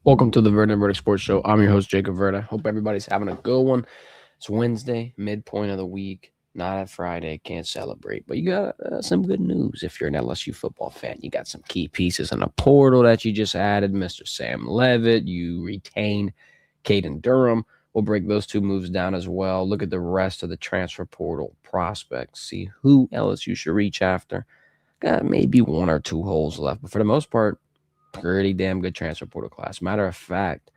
Welcome to the Verdin Sports Show. I'm your host, Jacob Verda. Hope everybody's having a good one. It's Wednesday, midpoint of the week, not a Friday, can't celebrate. But you got some good news if you're an LSU football fan. You got some key pieces in the portal that you just added, Mr. Sam Levitt. You retained Caden Durham. We'll break those two moves down as well. Look at the rest of the transfer portal prospects. See who LSU should reach after. Got maybe one or two holes left, but for the most part, pretty damn good transfer portal class. Matter of fact,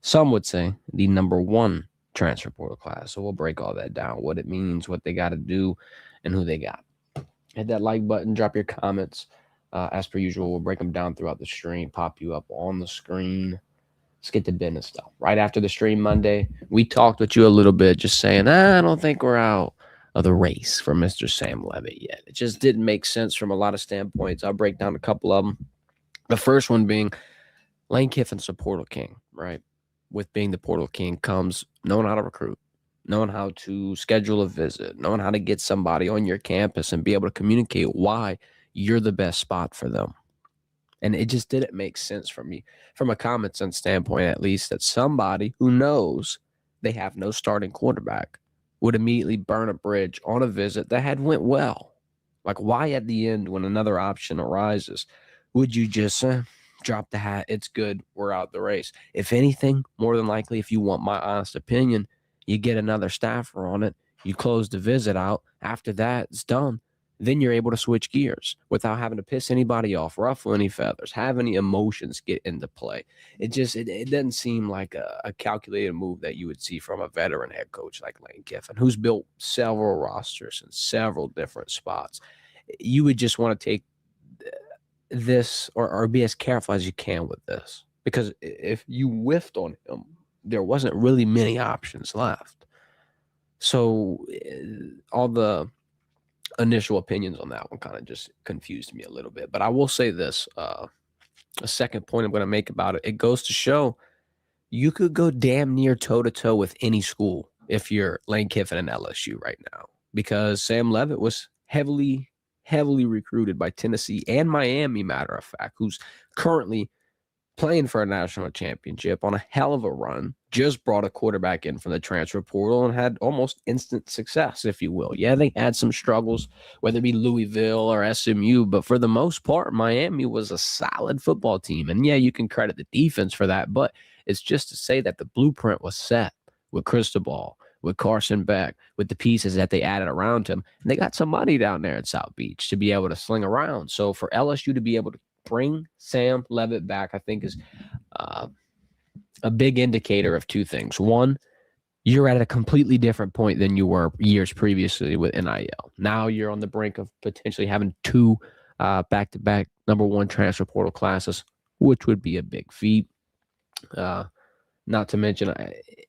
some would say the number one transfer portal class. So we'll break all that down, what it means, what they got to do, and who they got. Hit that like button, drop your comments. As per usual, we'll break them down throughout the stream, pop you up on the screen. Let's get to business, though. Right after the stream Monday, we talked with you a little bit, just saying, I don't think we're out of the race for Mr. Sam Levitt yet. It just didn't make sense from a lot of standpoints. I'll break down a couple of them. The first one being Lane Kiffin's a portal king, right? With being the portal king comes knowing how to recruit, knowing how to schedule a visit, knowing how to get somebody on your campus and be able to communicate why you're the best spot for them. And it just didn't make sense for me, from a common sense standpoint at least, that somebody who knows they have no starting quarterback would immediately burn a bridge on a visit that had went well. Like, why at the end, when another option arises, would you just drop the hat? It's good. We're out the race. If anything, more than likely, if you want my honest opinion, you get another staffer on it. You close the visit out. After that, it's done. Then you're able to switch gears without having to piss anybody off, ruffle any feathers, have any emotions get into play. It doesn't seem like a calculated move that you would see from a veteran head coach like Lane Kiffin, who's built several rosters in several different spots. You would just want to take this or be as careful as you can with this, because if you whiffed on him, there wasn't really many options left. So all the initial opinions on that one kind of just confused me a little bit. But I will say this, a second point I'm going to make about it, it goes to show you could go damn near toe-to-toe with any school if you're Lane Kiffin and LSU right now, because Sam Levitt was heavily recruited by Tennessee and Miami, matter of fact, who's currently playing for a national championship on a hell of a run, just brought a quarterback in from the transfer portal and had almost instant success, if you will. Yeah, they had some struggles, whether it be Louisville or SMU, but for the most part, Miami was a solid football team. And yeah, you can credit the defense for that, but it's just to say that the blueprint was set with Cristobal, with Carson Beck, with the pieces that they added around him. And they got some money down there at South Beach to be able to sling around. So for LSU to be able to bring Sam Levitt back, I think is a big indicator of two things. One, you're at a completely different point than you were years previously with NIL. Now you're on the brink of potentially having two back-to-back number one transfer portal classes, which would be a big feat. Not to mention,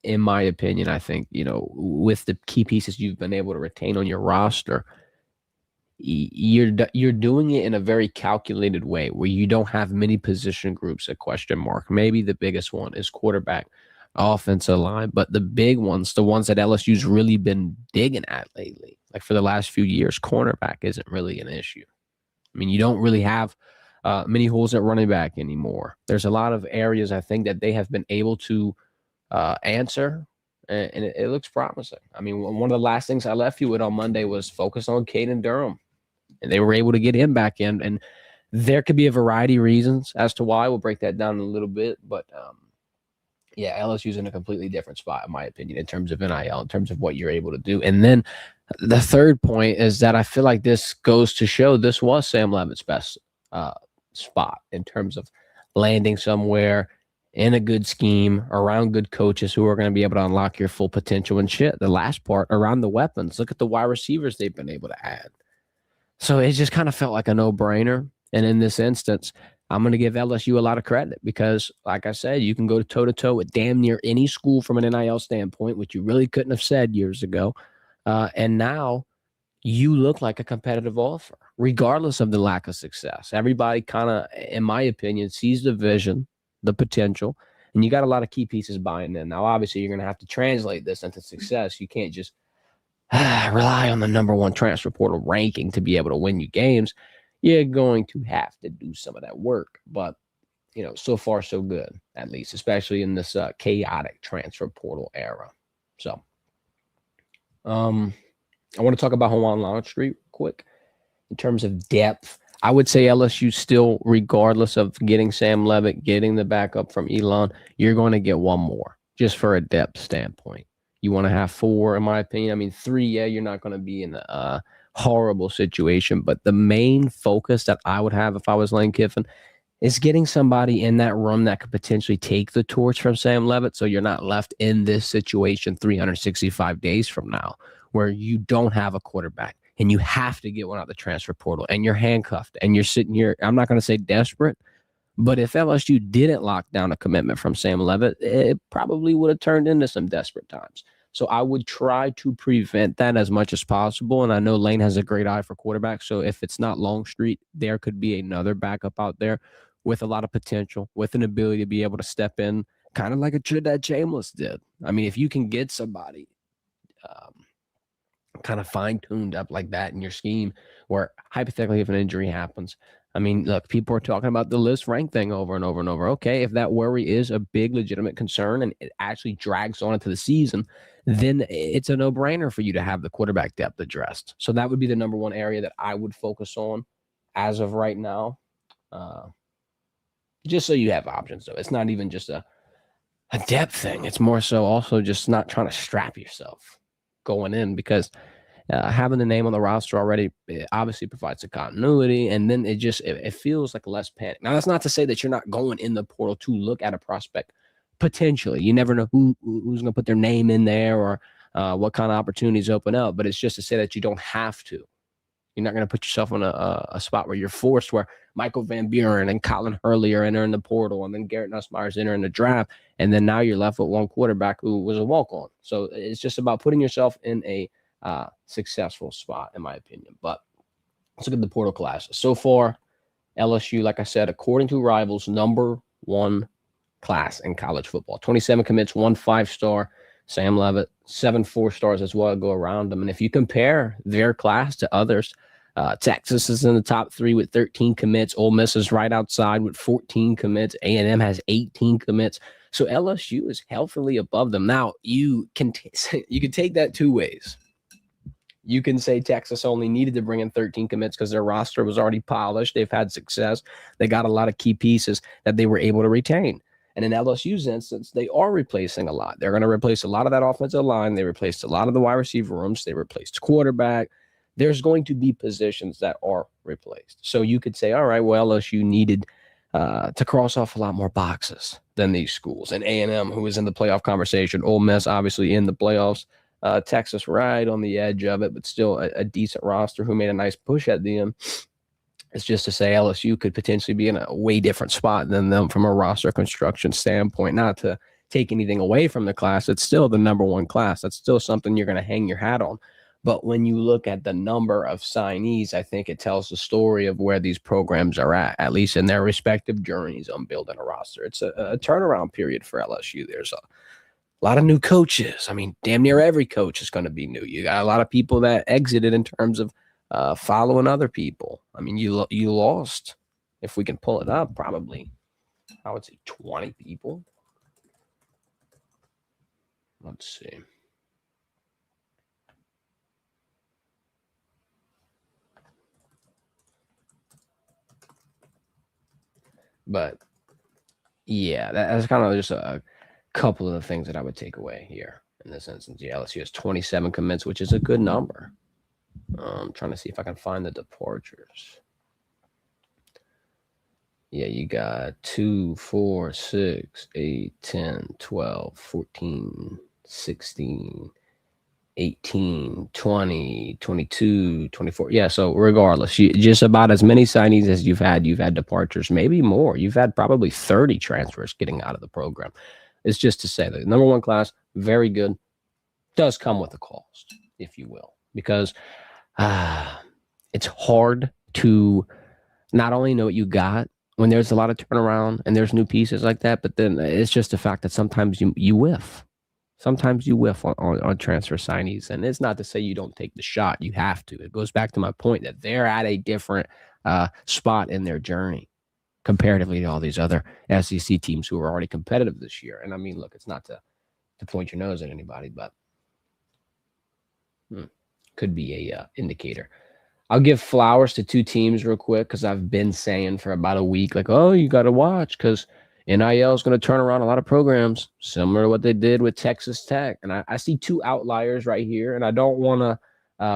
in my opinion, I think, with the key pieces you've been able to retain on your roster, you're doing it in a very calculated way where you don't have many position groups at question mark. Maybe the biggest one is quarterback, offensive line, but the big ones, the ones that LSU's really been digging at lately, like for the last few years, cornerback isn't really an issue. I mean, you don't really have many holes at running back anymore. There's a lot of areas I think that they have been able to answer, and it looks promising. I mean, one of the last things I left you with on Monday was focus on Caden Durham, and they were able to get him back in. And there could be a variety of reasons as to why. We'll break that down in a little bit, but yeah, LSU's in a completely different spot, in my opinion, in terms of NIL, in terms of what you're able to do. And then the third point is that I feel like this goes to show this was Sam Levitt's best spot in terms of landing somewhere in a good scheme around good coaches who are going to be able to unlock your full potential and shit. The last part around the weapons, look at the wide receivers they've been able to add. So it just kind of felt like a no-brainer. And in this instance, I'm going to give LSU a lot of credit because, like I said, you can go toe-to-toe with damn near any school from an NIL standpoint, which you really couldn't have said years ago. And now you look like a competitive offer, regardless of the lack of success. Everybody kind of, in my opinion, sees the vision, the potential, and you got a lot of key pieces buying in. Now, obviously, you're going to have to translate this into success. You can't just rely on the number one transfer portal ranking to be able to win you games. You're going to have to do some of that work. But so far so good, at least, especially in this chaotic transfer portal era. So, um, I want to talk about Hawan Longstreet quick. In terms of depth, I would say LSU still, regardless of getting Sam Levitt, getting the backup from Elon, you're going to get one more just for a depth standpoint. You want to have four, in my opinion. I mean, three, yeah, you're not going to be in a horrible situation, but the main focus that I would have if I was Lane Kiffin is getting somebody in that room that could potentially take the torch from Sam Levitt, so you're not left in this situation 365 days from now where you don't have a quarterback and you have to get one out the transfer portal and you're handcuffed and you're sitting here. I'm not going to say desperate, but if LSU didn't lock down a commitment from Sam Levitt, it probably would have turned into some desperate times. So I would try to prevent that as much as possible. And I know Lane has a great eye for quarterbacks. So if it's not Longstreet, there could be another backup out there with a lot of potential, with an ability to be able to step in, kind of like a Trinidad Jameless did. I mean, if you can get somebody kind of fine-tuned up like that in your scheme, where hypothetically, if an injury happens, I mean, look, people are talking about the list rank thing over and over and over. Okay, if that worry is a big legitimate concern and it actually drags on into the season, then it's a no-brainer for you to have the quarterback depth addressed. So that would be the number one area that I would focus on as of right now. Just so you have options, though. It's not even just a depth thing. It's more so also just not trying to strap yourself going in, because having the name on the roster already obviously provides a continuity, and then it feels like less panic. Now, that's not to say that you're not going in the portal to look at a prospect. Potentially, you never know who's going to put their name in there or what kind of opportunities open up, but it's just to say that you don't have to. You're not going to put yourself in a spot where you're forced, where Michael Van Buren and Colin Hurley are entering the portal, and then Garrett Nussmeier's entering the draft, and then now you're left with one quarterback who was a walk-on. So it's just about putting yourself in a successful spot, in my opinion. But let's look at the portal classes. So far, LSU, like I said, according to Rivals, number one class in college football. 27 commits, 1 5-star. Sam Levitt, 7 4-stars as well go around them. And if you compare their class to others, Texas is in the top 3 with 13 commits. Ole Miss is right outside with 14 commits. A&M has 18 commits. So LSU is healthily above them. Now, you can take that two ways. You can say Texas only needed to bring in 13 commits because their roster was already polished. They've had success. They got a lot of key pieces that they were able to retain. And in LSU's instance, they are replacing a lot. They're going to replace a lot of that offensive line. They replaced a lot of the wide receiver rooms. They replaced quarterback. There's going to be positions that are replaced. So you could say, all right, well, LSU needed to cross off a lot more boxes than these schools. And A&M, who is in the playoff conversation, Ole Miss, obviously in the playoffs, Texas right on the edge of it, but still a decent roster who made a nice push at the end. It's just to say LSU could potentially be in a way different spot than them from a roster construction standpoint. Not to take anything away from the class. It's still the number one class. That's still something you're going to hang your hat on. But when you look at the number of signees, I think it tells the story of where these programs are at least in their respective journeys on building a roster. It's a turnaround period for LSU. There's a lot of new coaches. I mean, damn near every coach is going to be new. You got a lot of people that exited in terms of following other people. I mean, you lost, if we can pull it up, probably, I would say 20 people. Let's see. But yeah, that's kind of just a couple of the things that I would take away here in this instance. Yeah, LSU has 27 commits, which is a good number. I'm trying to see if I can find the departures. Yeah, you got 2, 4, 6, 8, 10, 12, 14, 16, 18, 20, 22, 24. Yeah, so regardless, just about as many signees as you've had departures, maybe more. You've had probably 30 transfers getting out of the program. It's just to say that the number one class, very good, does come with a cost, if you will, because it's hard to not only know what you got when there's a lot of turnaround and there's new pieces like that, but then it's just the fact that sometimes you whiff. Sometimes you whiff on transfer signees, and it's not to say you don't take the shot. You have to. It goes back to my point that they're at a different spot in their journey comparatively to all these other SEC teams who are already competitive this year. And I mean, look, it's not to point your nose at anybody, but could be a indicator. I'll give flowers to two teams real quick because I've been saying for about a week, like, oh, you got to watch because NIL is going to turn around a lot of programs, similar to what they did with Texas Tech. And I see two outliers right here, and I don't want to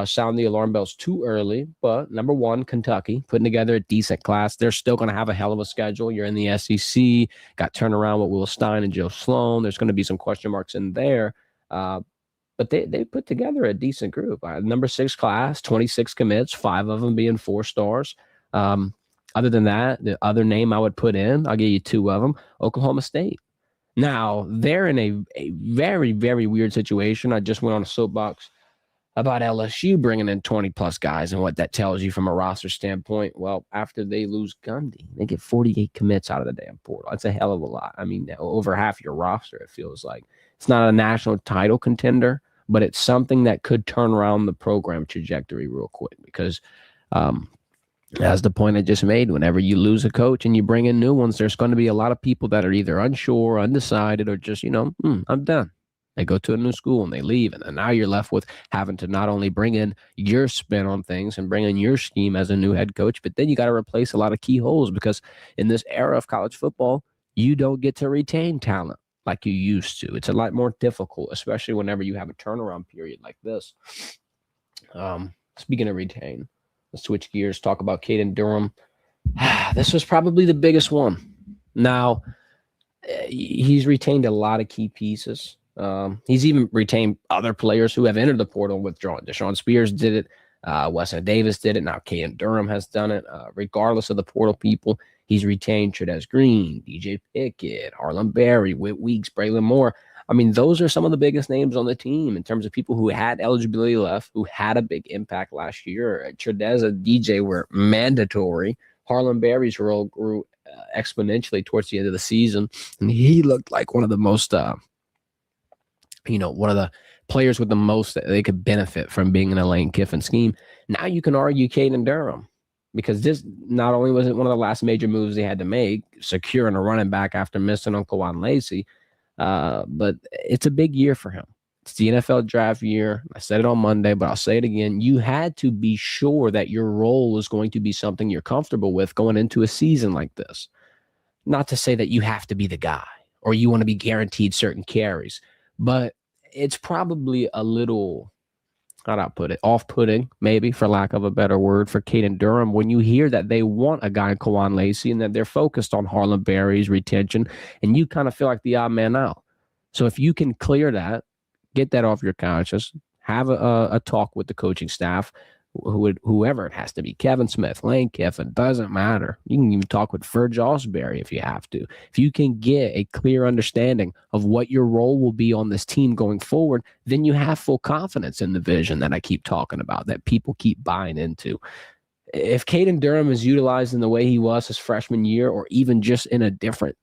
sound the alarm bells too early. But number one, Kentucky, putting together a decent class. They're still going to have a hell of a schedule. You're in the SEC, got turned around with Will Stein and Joe Sloan. There's going to be some question marks in there. But they put together a decent group. Number 6 class, 26 commits, 5 of them being 4 stars. Other than that, the other name I would put in, I'll give you 2 of them, Oklahoma State. Now, they're in a very, very weird situation. I just went on a soapbox about LSU bringing in 20-plus guys and what that tells you from a roster standpoint. Well, after they lose Gundy, they get 48 commits out of the damn portal. That's a hell of a lot. I mean, over half your roster, it feels like. It's not a national title contender, but it's something that could turn around the program trajectory real quick because as the point I just made, whenever you lose a coach and you bring in new ones, there's going to be a lot of people that are either unsure, undecided, or just, I'm done. They go to a new school and they leave. And then now you're left with having to not only bring in your spin on things and bring in your scheme as a new head coach, but then you got to replace a lot of key holes because in this era of college football, you don't get to retain talent like you used to. It's a lot more difficult, especially whenever you have a turnaround period like this. Speaking of retain, let's switch gears, talk about Caden Durham. This was probably the biggest one. Now, he's retained a lot of key pieces. He's even retained other players who have entered the portal and withdrawn. Deshaun Spears did it. Wesley Davis did it. Now Caden Durham has done it. Regardless of the portal people, he's retained Trudez Green, DJ Pickett, Harlem Berry, Whit Weeks, Braylon Moore. I mean, those are some of the biggest names on the team in terms of people who had eligibility left, who had a big impact last year. Trudez and DJ were mandatory. Harlem Berry's role grew exponentially towards the end of the season, and he looked like one of the most one of the players with the most that they could benefit from being in a Lane Kiffin scheme. Now you can argue Caden Durham because this not only was it one of the last major moves they had to make, securing a running back after missing on Kawan Lacey, but it's a big year for him. It's the NFL draft year. I said it on Monday, but I'll say it again. You had to be sure that your role is going to be something you're comfortable with going into a season like this. Not to say that you have to be the guy or you want to be guaranteed certain carries, but it's probably a little, how do I put it, off-putting, maybe, for lack of a better word, for Caden Durham when you hear that they want a guy in Kawan Lacey and that they're focused on Harlem Berry's retention, and you kind of feel like the odd man out. So if you can clear that, get that off your conscience, have a talk with the coaching staff, whoever it has to be, Kevin Smith, Lane Kiffin, doesn't matter. You can even talk with Ferg Osberry if you have to. If you can get a clear understanding of what your role will be on this team going forward, then you have full confidence in the vision that I keep talking about, that people keep buying into. If Caden Durham is utilized in the way he was his freshman year, or even just in a different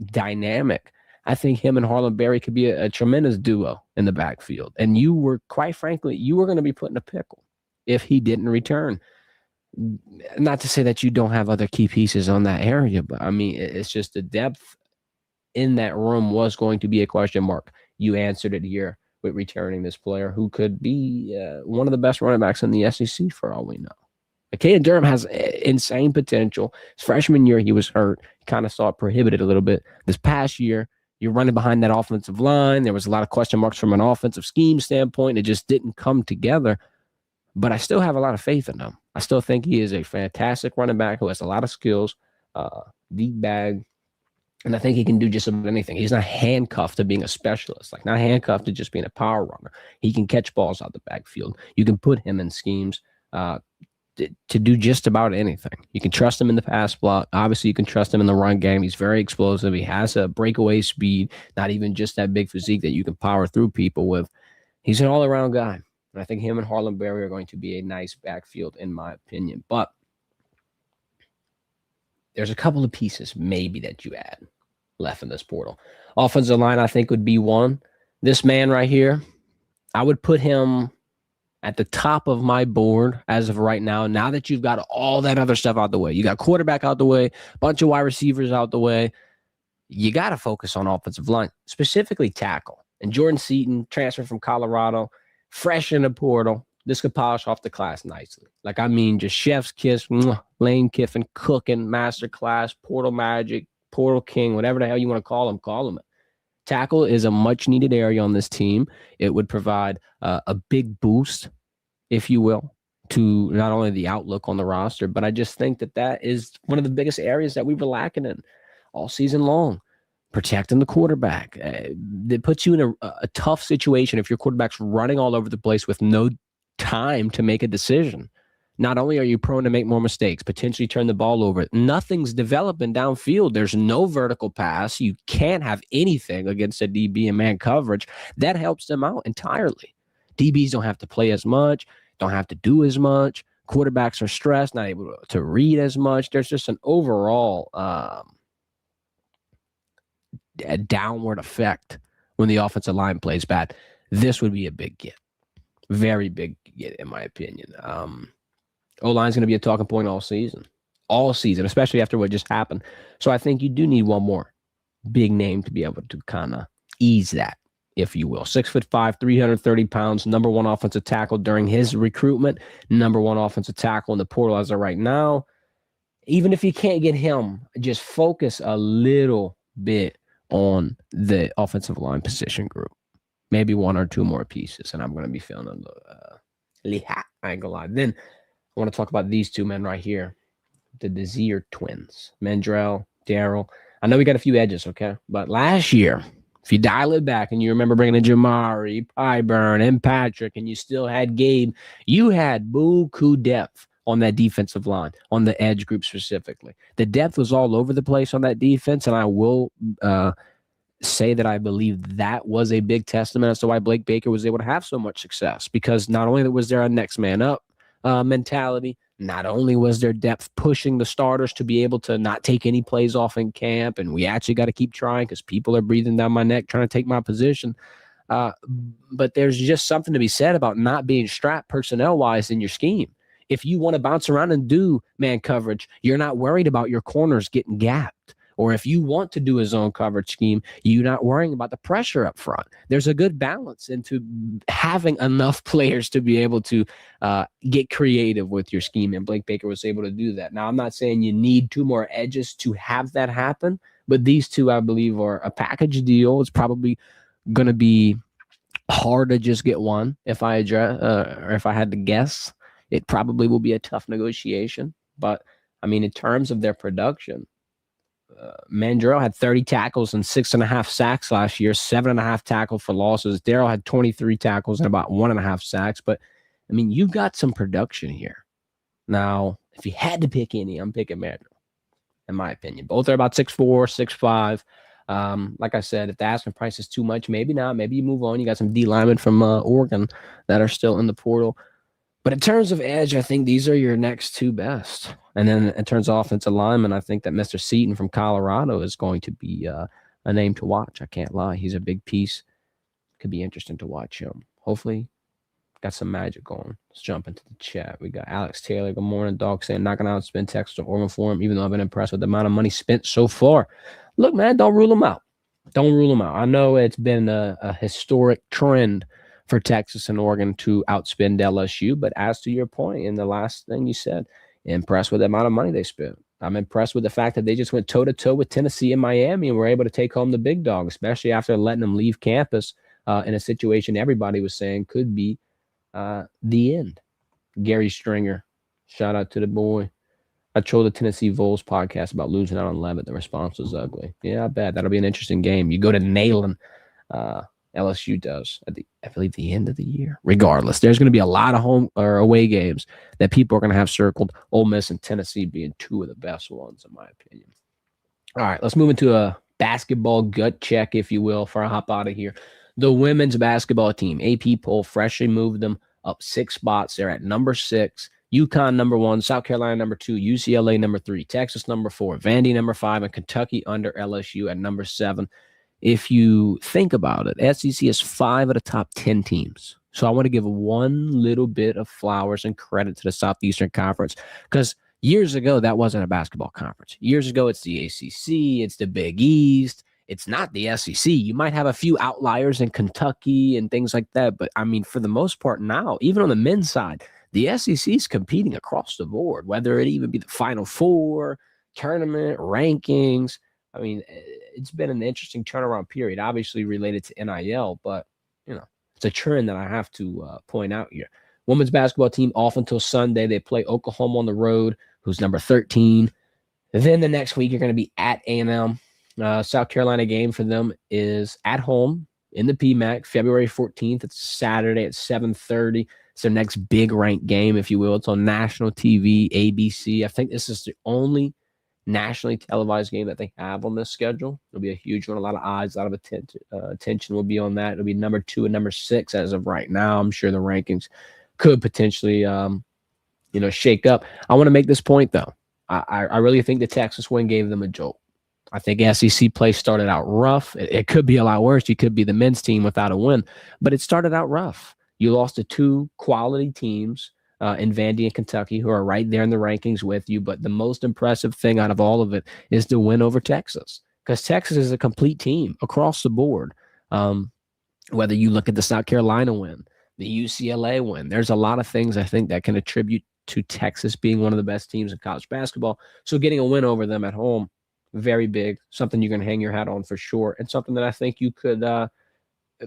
dynamic, I think him and Harlem Berry could be a tremendous duo in the backfield. And you were, quite frankly, going to be put in a pickle if he didn't return. Not to say that you don't have other key pieces on that area, but I mean, it's just the depth in that room was going to be a question mark. You answered it here with returning this player who could be one of the best running backs in the SEC for all we know. Caden Durham has insane potential. His freshman year, he was hurt. Kind of saw it prohibited a little bit. This past year, you're running behind that offensive line. There was a lot of question marks from an offensive scheme standpoint. It just didn't come together. But I still have a lot of faith in him. I still think he is a fantastic running back who has a lot of skills, deep bag, and I think he can do just about anything. He's not handcuffed to being a specialist, like not handcuffed to just being a power runner. He can catch balls out the backfield. You can put him in schemes to do just about anything. You can trust him in the pass block. Obviously, you can trust him in the run game. He's very explosive. He has a breakaway speed, not even just that big physique that you can power through people with. He's an all-around guy. And I think him and Harlem Berry are going to be a nice backfield, in my opinion. But there's a couple of pieces maybe that you add left in this portal. Offensive line, I think, would be one. This man right here, I would put him at the top of my board as of right now that you've got all that other stuff out the way, you got quarterback out the way, bunch of wide receivers out the way, you got to focus on offensive line, specifically tackle. And Jordan Seaton, transfer from Colorado, fresh in the portal. This could polish off the class nicely. Just chef's kiss, Lane Kiffin, cooking, masterclass, portal magic, portal king, whatever the hell you want to call him it. Tackle is a much needed area on this team. It would provide a big boost, if you will, to not only the outlook on the roster, but I just think that is one of the biggest areas that we were lacking in all season long. Protecting the quarterback. It puts you in a tough situation if your quarterback's running all over the place with no time to make a decision. Not only are you prone to make more mistakes, potentially turn the ball over, nothing's developing downfield. There's no vertical pass. You can't have anything against a DB and man coverage. That helps them out entirely. DBs don't have to play as much, don't have to do as much. Quarterbacks are stressed, not able to read as much. There's just an overall a downward effect when the offensive line plays bad. This would be a big get. Very big get, in my opinion. O-line's going to be a talking point all season, especially after what just happened. So I think you do need one more big name to be able to kind of ease that, if you will. 6'5", 330 pounds, number one offensive tackle during his recruitment, number one offensive tackle in the portal as of right now. Even if you can't get him, just focus a little bit on the offensive line position group. Maybe one or two more pieces, and I'm going to be feeling a little I ain't going to lie. Then I want to talk about these two men right here, the Desir twins, Mandrell, Darryl. I know we got a few edges, okay? But last year, if you dial it back and you remember bringing in Jamari, Pyburn, and Patrick, and you still had Gabe, you had buku depth on that defensive line, on the edge group specifically. The depth was all over the place on that defense, and I will say that I believe that was a big testament as to why Blake Baker was able to have so much success, because not only was there a next man up mentality, not only was there depth pushing the starters to be able to not take any plays off in camp, and we actually got to keep trying because people are breathing down my neck trying to take my position. But there's just something to be said about not being strapped personnel-wise in your scheme. If you want to bounce around and do man coverage, you're not worried about your corners getting gapped. Or if you want to do a zone coverage scheme, you're not worrying about the pressure up front. There's a good balance into having enough players to be able to get creative with your scheme, and Blake Baker was able to do that. Now, I'm not saying you need two more edges to have that happen, but these two, I believe, are a package deal. It's probably going to be hard to just get one. If I had to guess, it probably will be a tough negotiation. But, I mean, in terms of their production, Mandrell had 30 tackles and 6.5 sacks last year, 7.5 tackles for losses. Darryl had 23 tackles and about 1.5 sacks. But, I mean, you've got some production here. Now, if you had to pick any, I'm picking Mandrell, in my opinion. Both are about 6'4", 6'5". Like I said, if the asking price is too much, maybe not. Maybe you move on. You got some D linemen from Oregon that are still in the portal. But in terms of edge, I think these are your next two best. And then in terms of offensive lineman, I think that Mr. Seaton from Colorado is going to be a name to watch. I can't lie. He's a big piece. Could be interesting to watch him. Hopefully, got some magic going. Let's jump into the chat. We got Alex Taylor. Good morning, dog, saying knocking out spend Texas to Oregon for him, even though I've been impressed with the amount of money spent so far. Look, man, don't rule him out. Don't rule him out. I know it's been a historic trend for Texas and Oregon to outspend LSU. But as to your point in the last thing you said, impressed with the amount of money they spent. I'm impressed with the fact that they just went toe-to-toe with Tennessee and Miami and were able to take home the big dog, especially after letting them leave campus in a situation everybody was saying could be the end. Gary Stringer, shout out to the boy. I told the Tennessee Vols podcast about losing out on Levitt. The response was ugly. Yeah, I bet. That'll be an interesting game. You go to Neyland. LSU does at I believe the end of the year. Regardless, there's going to be a lot of home or away games that people are going to have circled. Ole Miss and Tennessee being two of the best ones, in my opinion. All right, let's move into a basketball gut check, if you will, for a hop out of here. The women's basketball team, AP poll, freshly moved them up 6 spots. They're at number 6. UConn number 1, South Carolina number 2, UCLA number 3, Texas number 4, Vandy number 5, and Kentucky under LSU at number 7. If you think about it, SEC has 5 of the top 10 teams So I want to give one little bit of flowers and credit to the Southeastern Conference because years ago, that wasn't a basketball conference. Years ago, it's the ACC, it's the Big East. It's not the SEC. You might have a few outliers in Kentucky and things like that. But I mean, for the most part now, even on the men's side, the SEC is competing across the board, whether it even be the Final Four, tournament, rankings. I mean, it's been an interesting turnaround period, obviously related to NIL, but, you know, it's a trend that I have to point out here. Women's basketball team off until Sunday. They play Oklahoma on the road, who's number 13. Then the next week, you're going to be at A&M. South Carolina game for them is at home in the PMAC, February 14th. It's Saturday at 7:30. It's their next big ranked game, if you will. It's on national TV, ABC. I think this is the only nationally televised game that they have on this schedule. It'll be a huge one. A lot of eyes, a lot of attention will be on that. It'll be number 2 and number 6 as of right now. I'm sure the rankings could potentially, shake up. I want to make this point, though. I really think the Texas win gave them a jolt. I think SEC play started out rough. It could be a lot worse. You could be the men's team without a win, but it started out rough. You lost to 2 quality teams in Vandy and Kentucky, who are right there in the rankings with you. But the most impressive thing out of all of it is the win over Texas, because Texas is a complete team across the board. Whether you look at the South Carolina win, the UCLA win, there's a lot of things I think that can attribute to Texas being one of the best teams in college basketball. So getting a win over them at home, very big, something you're going to hang your hat on for sure, and something that I think you could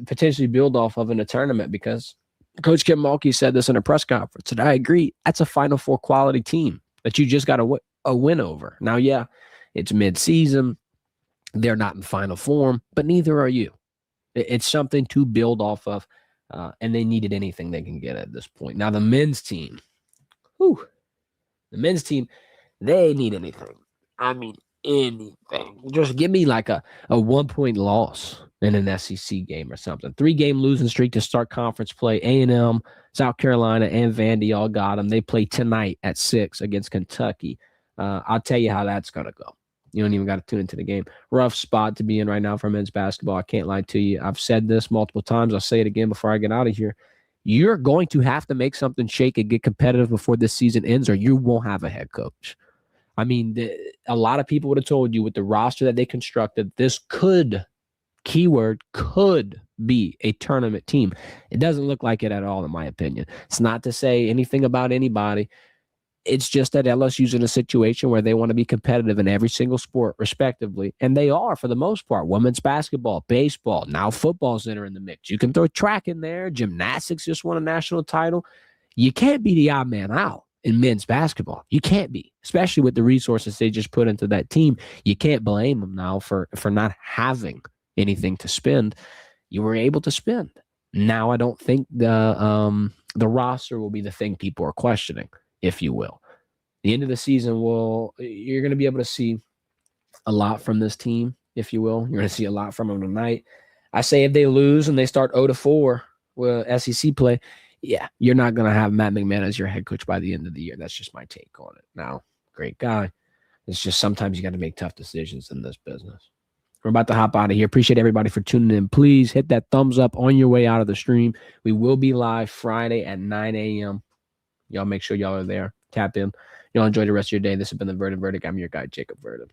potentially build off of in a tournament, because Coach Kim Mulkey said this in a press conference, and I agree. That's a Final Four quality team that you just got a win over. Now, yeah, it's mid-season. They're not in final form, but neither are you. It's something to build off of, and they needed anything they can get at this point. Now, the men's team, they need anything. I mean, anything. Just give me like a 1-point loss in an SEC game or something. 3-game losing streak to start conference play. A&M, South Carolina, and Vandy all got them. They play tonight at 6 against Kentucky. I'll tell you how that's going to go. You don't even got to tune into the game. Rough spot to be in right now for men's basketball. I can't lie to you. I've said this multiple times. I'll say it again before I get out of here. You're going to have to make something shake and get competitive before this season ends, or you won't have a head coach. I mean, a lot of people would have told you with the roster that they constructed, this could, keyword, could be a tournament team. It doesn't look like it at all, in my opinion. It's not to say anything about anybody. It's just that LSU's in a situation where they want to be competitive in every single sport, respectively. And they are, for the most part. Women's basketball, baseball, now football's entering the mix. You can throw track in there. Gymnastics just won a national title. You can't be the odd man out in men's basketball. You can't be, especially with the resources they just put into that team. You can't blame them now for not having anything to spend. You were able to spend. Now I don't think the roster will be the thing people are questioning, if you will. The end of the season, you're going to be able to see a lot from this team, if you will. You're going to see a lot from them tonight. I say if they lose and they start 0-4 with SEC play, yeah, you're not going to have Matt McMahon as your head coach by the end of the year. That's just my take on it. Now, great guy. It's just sometimes you got to make tough decisions in this business. We're about to hop out of here. Appreciate everybody for tuning in. Please hit that thumbs up on your way out of the stream. We will be live Friday at 9 a.m. Y'all make sure y'all are there. Tap in. Y'all enjoy the rest of your day. This has been the Verdin Verdict. I'm your guy, Jacob Verdin.